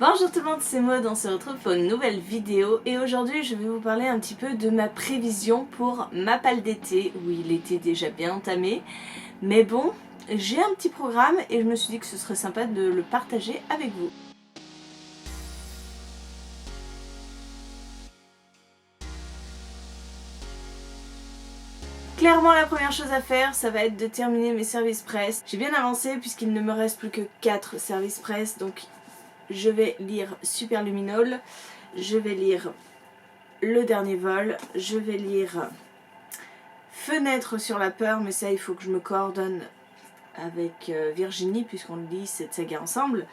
Bonjour tout le monde, c'est Maud, on se retrouve pour une nouvelle vidéo et aujourd'hui je vais vous parler un petit peu de ma prévision pour ma palle d'été. Oui, l'été est déjà bien entamé, mais bon, j'ai un petit programme et je me suis dit que ce serait sympa de le partager avec vous. Clairement, la première chose à faire, ça va être de terminer mes services presse. J'ai bien avancé puisqu'il ne me reste plus que 4 services presse, donc je vais lire Superluminol, je vais lire Le Dernier Vol, je vais lire Fenêtre sur la peur, mais ça il faut que je me coordonne avec Virginie puisqu'on lit cette saga ensemble.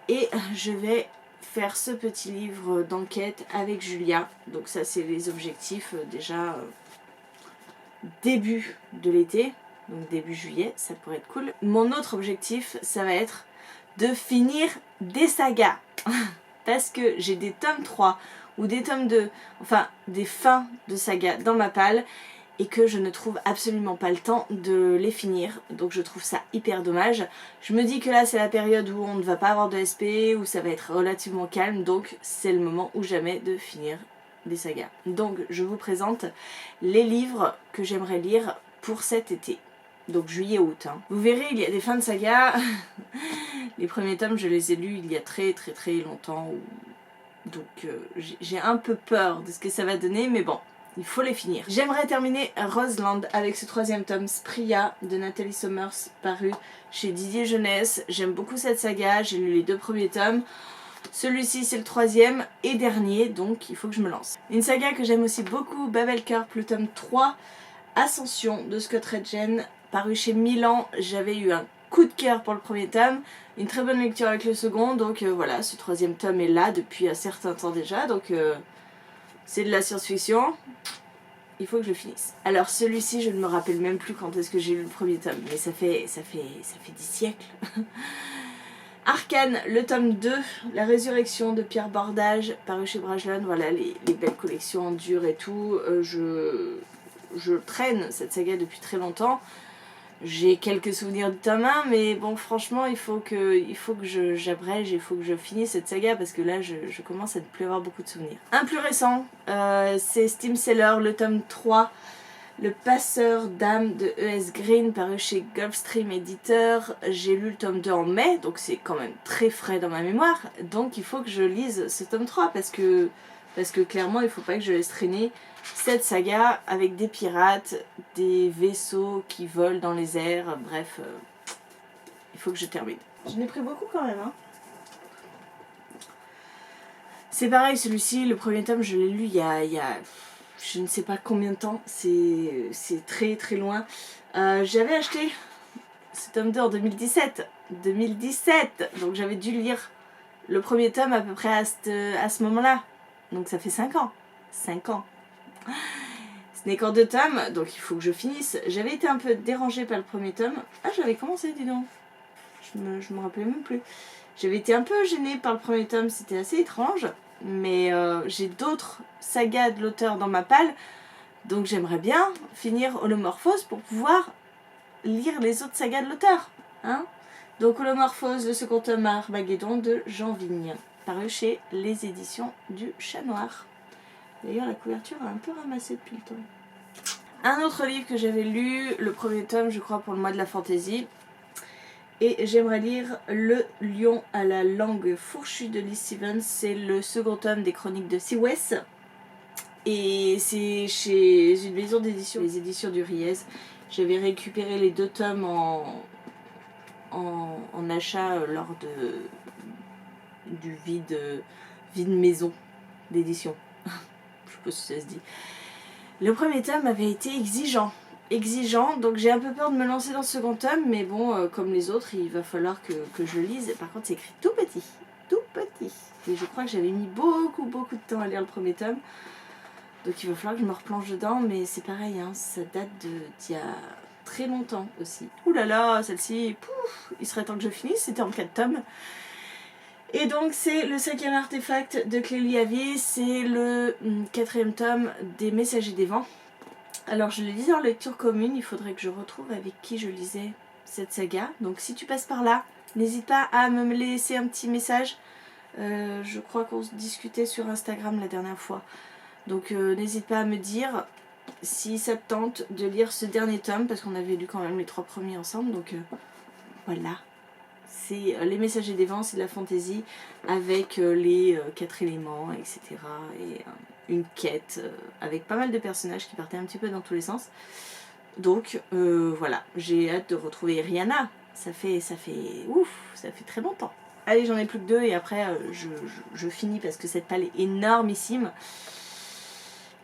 Et je vais faire ce petit livre d'enquête avec Julia. Donc ça c'est les objectifs déjà début de l'été, donc début juillet, ça pourrait être cool. Mon autre objectif, ça va être de finir des sagas. Parce que j'ai des tomes 3 ou des tomes 2, enfin des fins de saga dans ma palle et que je ne trouve absolument pas le temps de les finir. Donc je trouve ça hyper dommage. Je me dis que là c'est la période où on ne va pas avoir de SP, où ça va être relativement calme, donc c'est le moment ou jamais de finir des sagas. Donc je vous présente les livres que j'aimerais lire pour cet été. Donc juillet-août. Hein. Vous verrez, il y a des fins de saga. Les premiers tomes, je les ai lus il y a très longtemps. Donc j'ai un peu peur de ce que ça va donner, mais bon, il faut les finir. J'aimerais terminer Roseland avec ce troisième tome, Spria, de Nathalie Sommers, paru chez Didier Jeunesse. J'aime beaucoup cette saga, j'ai lu les 2 premiers tomes. Celui-ci c'est le 3e et dernier, donc il faut que je me lance. Une saga que j'aime aussi beaucoup, Babelkerp, le tome 3, Ascension de Scott Redgen, paru chez Milan. J'avais eu un coup de cœur pour le premier tome, une très bonne lecture avec le second, donc voilà, ce 3e tome est là depuis un certain temps déjà, donc c'est de la science-fiction, il faut que je finisse. Alors celui-ci, je ne me rappelle même plus quand est-ce que j'ai lu le premier tome, mais ça fait 10 siècles. Arcane, le tome 2, La Résurrection de Pierre Bordage, paru chez Brajlon, voilà les belles collections en dur et tout, je traîne cette saga depuis très longtemps. J'ai quelques souvenirs du tome 1, mais bon, franchement, il faut que j'abrège, il faut que je finisse cette saga parce que là, je commence à ne plus avoir beaucoup de souvenirs. Un plus récent, c'est Steam Seller, le tome 3, Le Passeur d'âme de E.S. Green, paru chez Gulfstream Éditeur. J'ai lu le tome 2 en mai, donc c'est quand même très frais dans ma mémoire. Donc il faut que je lise ce tome 3 parce que clairement, il ne faut pas que je laisse traîner cette saga avec des pirates, des vaisseaux qui volent dans les airs, bref, il faut que je termine. J'en ai pris beaucoup quand même, hein. C'est pareil, celui-ci, le premier tome, je l'ai lu il y a je ne sais pas combien de temps, c'est très loin. J'avais acheté ce tome 2 en 2017, donc j'avais dû lire le premier tome à peu près à ce moment-là, donc ça fait 5 ans. 5 ans. Ce n'est qu'en 2 tomes, donc il faut que je finisse. J'avais été un peu dérangée par le premier tome. Ah, j'avais commencé, dis donc. Je me rappelais même plus. J'avais été un peu gênée par le premier tome, c'était assez étrange. Mais j'ai d'autres sagas de l'auteur dans ma palle, donc j'aimerais bien finir Holomorphose pour pouvoir lire les autres sagas de l'auteur. Hein, donc Holomorphose, le second tome Armageddon de Jean Vigne, paru chez les éditions du Chat Noir. D'ailleurs, la couverture a un peu ramassé depuis le temps. Un autre livre que j'avais lu, le premier tome, je crois, pour le mois de la fantaisie. Et j'aimerais lire Le Lion à la langue fourchue de Lee Stevens. C'est le second tome des chroniques de Sea West. Et c'est chez une maison d'édition, les éditions du Riez. J'avais récupéré les 2 tomes en achat lors du vide maison d'édition. Je sais pas si ça se dit. Le premier tome avait été exigeant, donc j'ai un peu peur de me lancer dans ce second tome, mais bon, comme les autres, il va falloir que je lise. Par contre, c'est écrit tout petit. Et je crois que j'avais mis beaucoup de temps à lire le premier tome, donc il va falloir que je me replonge dedans, mais c'est pareil, hein, ça date d'il y a très longtemps aussi. Ouh là là, celle-ci, pouf, il serait temps que je finisse, c'était en 4 tomes. Et donc c'est le 5e artefact de Clélie Avier, c'est le 4e tome des Messagers des Vents. Alors je le lisais en lecture commune, il faudrait que je retrouve avec qui je lisais cette saga. Donc si tu passes par là, n'hésite pas à me laisser un petit message Je crois qu'on se discutait sur Instagram la dernière fois. Donc n'hésite pas à me dire si ça te tente de lire ce dernier tome, parce qu'on avait lu quand même les 3 premiers ensemble. Donc voilà. C'est Les Messagers des Vents, c'est de la fantaisie avec les 4 éléments, etc. Et une quête avec pas mal de personnages qui partaient un petit peu dans tous les sens. Donc voilà, j'ai hâte de retrouver Rihanna. Ça fait très longtemps. Allez, j'en ai plus que 2 et après je finis parce que cette palle est énormissime.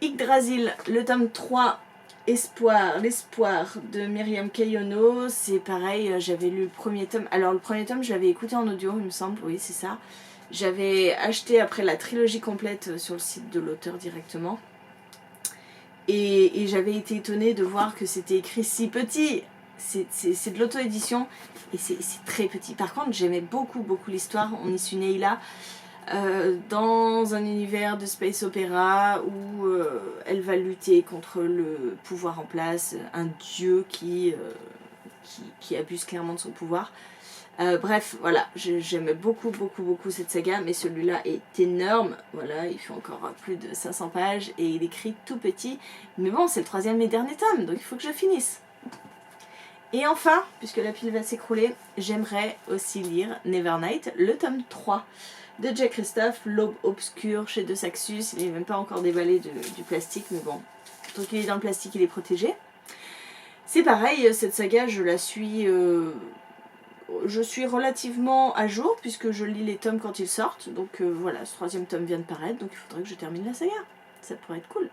Yggdrasil, le tome 3, l'espoir de Myriam Kayono. C'est pareil, j'avais lu le premier tome. Alors le premier tome, je l'avais écouté en audio, il me semble, oui c'est ça. J'avais acheté après la trilogie complète sur le site de l'auteur directement. Et j'avais été étonnée de voir que c'était écrit si petit. C'est de l'auto-édition et c'est très petit. Par contre, j'aimais beaucoup l'histoire. On y suit Neyla dans un univers de space opéra où elle va lutter contre le pouvoir en place, un dieu qui abuse clairement de son pouvoir. Bref, voilà, j'aimais beaucoup cette saga, mais celui-là est énorme. Voilà, il fait encore plus de 500 pages et il écrit tout petit. Mais bon, c'est le 3e et dernier tome, donc il faut que je finisse. Et enfin, puisque la pile va s'écrouler, j'aimerais aussi lire Nevernight, le tome 3 de Jack Christophe, L'Aube obscure chez De Saxus. Il n'est même pas encore déballé du plastique, mais bon, tant qu'il est dans le plastique, il est protégé. C'est pareil, cette saga, je la suis... je suis relativement à jour puisque je lis les tomes quand ils sortent. Donc voilà, ce 3e tome vient de paraître, donc il faudrait que je termine la saga. Ça pourrait être cool.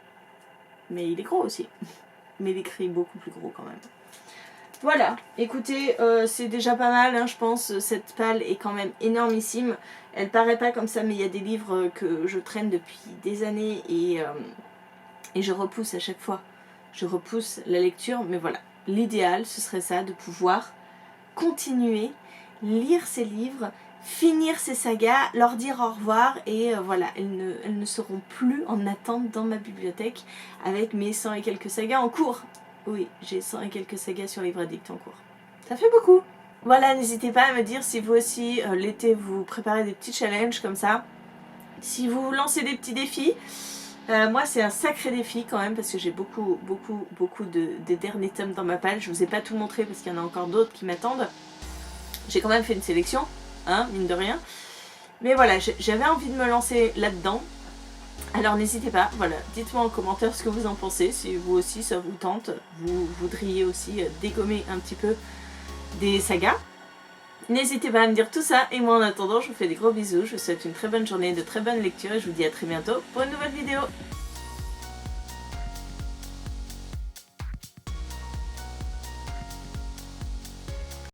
Mais il est gros aussi. Mais il écrit beaucoup plus gros quand même. Voilà, écoutez, c'est déjà pas mal, hein, je pense. Cette palle est quand même énormissime. Elle paraît pas comme ça, mais il y a des livres que je traîne depuis des années et je repousse à chaque fois. Je repousse la lecture, mais voilà. L'idéal, ce serait ça, de pouvoir continuer, lire ces livres, finir ces sagas, leur dire au revoir et voilà, elles ne seront plus en attente dans ma bibliothèque avec mes 100 et quelques sagas en cours. Oui, j'ai 100 et quelques sagas sur Livre Addict en cours. Ça fait beaucoup. Voilà, n'hésitez pas à me dire si vous aussi, l'été, vous préparez des petits challenges comme ça. Si vous lancez des petits défis. Moi, c'est un sacré défi quand même parce que j'ai beaucoup de derniers tomes dans ma palle. Je vous ai pas tout montré parce qu'il y en a encore d'autres qui m'attendent. J'ai quand même fait une sélection, hein, mine de rien. Mais voilà, j'avais envie de me lancer là-dedans. Alors n'hésitez pas, voilà, dites-moi en commentaire ce que vous en pensez, si vous aussi ça vous tente, vous voudriez aussi dégommer un petit peu des sagas. N'hésitez pas à me dire tout ça, et moi en attendant je vous fais des gros bisous, je vous souhaite une très bonne journée, de très bonnes lectures, et je vous dis à très bientôt pour une nouvelle vidéo.